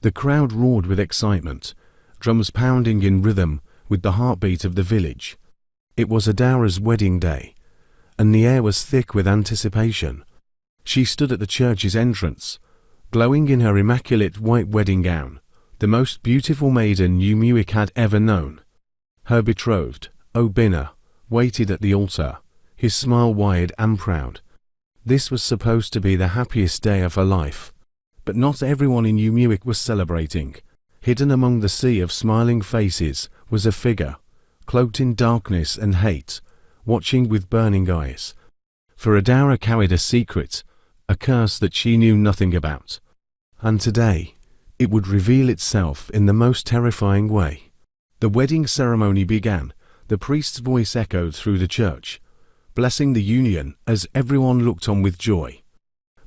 The crowd roared with excitement, drums pounding in rhythm with the heartbeat of the village. It was Adara's wedding day, and the air was thick with anticipation. She stood at the church's entrance, glowing in her immaculate white wedding gown, the most beautiful maiden New Muick had ever known. Her betrothed, Obina, waited at the altar, his smile wide and proud. This was supposed to be the happiest day of her life. But not everyone in New Muick was celebrating. Hidden among the sea of smiling faces was a figure, cloaked in darkness and hate, watching with burning eyes. For Adara carried a secret, a curse that she knew nothing about. And today, it would reveal itself in the most terrifying way. The wedding ceremony began. The priest's voice echoed through the church, blessing the union as everyone looked on with joy.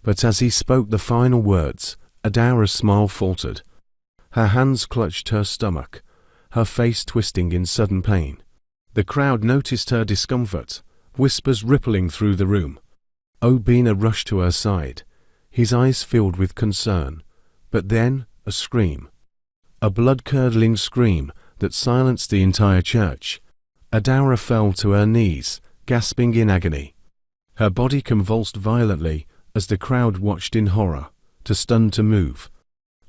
But as he spoke the final words, Adara's smile faltered. Her hands clutched her stomach, her face twisting in sudden pain. The crowd noticed her discomfort, whispers rippling through the room. Obina rushed to her side, his eyes filled with concern. But then, a scream. A blood-curdling scream that silenced the entire church. Adara fell to her knees, gasping in agony. Her body convulsed violently as the crowd watched in horror, too stunned to move.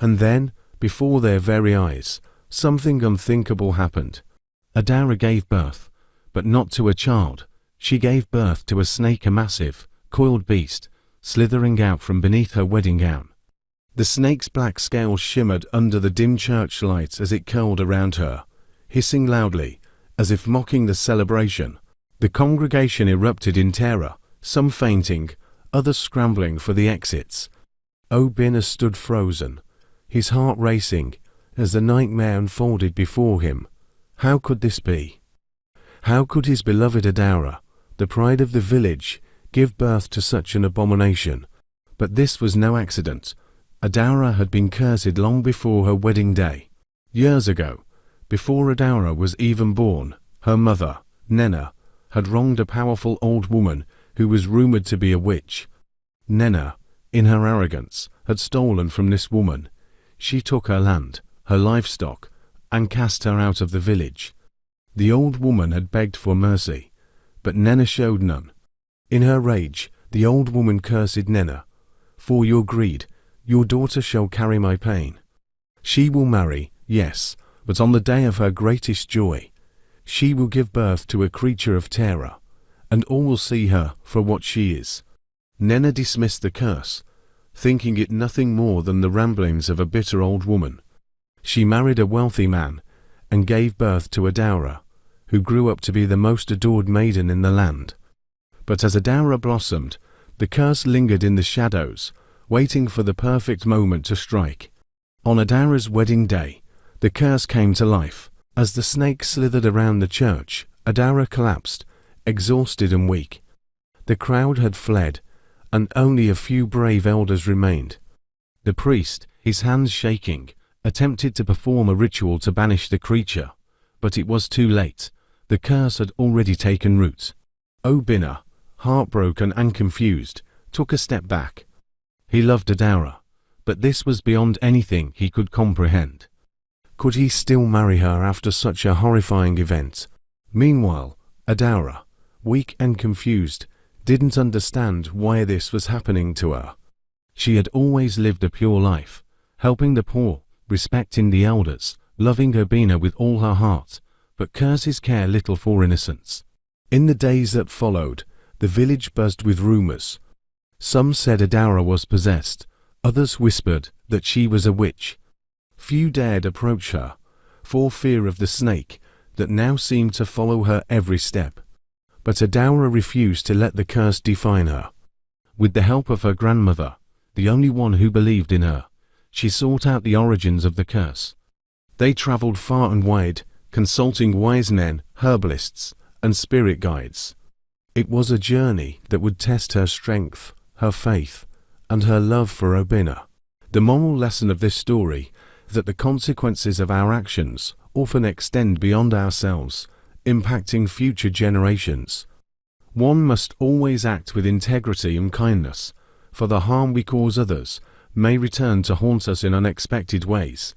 And then, before their very eyes, something unthinkable happened. Adara gave birth, but not to a child. She gave birth to a snake, a massive, coiled beast, slithering out from beneath her wedding gown. The snake's black scales shimmered under the dim church lights as it curled around her, hissing loudly, as if mocking the celebration. The congregation erupted in terror, some fainting, others scrambling for the exits. Obina stood frozen, his heart racing, as the nightmare unfolded before him. How could this be? How could his beloved Adara, the pride of the village, give birth to such an abomination? But this was no accident. Adara had been cursed long before her wedding day. Years ago, before Adara was even born, her mother, Nena, had wronged a powerful old woman who was rumored to be a witch. Nena, in her arrogance, had stolen from this woman. She took her land, her livestock, and cast her out of the village. The old woman had begged for mercy, but Nena showed none. In her rage, the old woman cursed Nena. For your greed, your daughter shall carry my pain. She will marry, yes, but on the day of her greatest joy, she will give birth to a creature of terror, and all will see her for what she is. Nena dismissed the curse, thinking it nothing more than the ramblings of a bitter old woman. She married a wealthy man, and gave birth to Adara, who grew up to be the most adored maiden in the land. But as Adara blossomed, the curse lingered in the shadows, waiting for the perfect moment to strike. On Adara's wedding day, the curse came to life. As the snake slithered around the church, Adara collapsed, exhausted and weak. The crowd had fled, and only a few brave elders remained. The priest, his hands shaking, attempted to perform a ritual to banish the creature, but it was too late. The curse had already taken root. Obina, heartbroken and confused, took a step back. He loved Adara, but this was beyond anything he could comprehend. Could he still marry her after such a horrifying event? Meanwhile, Adara, weak and confused, didn't understand why this was happening to her. She had always lived a pure life, helping the poor, respecting the elders, loving Obina with all her heart, but curses care little for innocence. In the days that followed, the village buzzed with rumors. Some said Adara was possessed, others whispered that she was a witch. Few dared approach her, for fear of the snake that now seemed to follow her every step. But Adara refused to let the curse define her. With the help of her grandmother, the only one who believed in her, she sought out the origins of the curse. They traveled far and wide, consulting wise men, herbalists, and spirit guides. It was a journey that would test her strength, her faith, and her love for Obina. The moral lesson of this story is that the consequences of our actions often extend beyond ourselves, impacting future generations. One must always act with integrity and kindness, for the harm we cause others may return to haunt us in unexpected ways.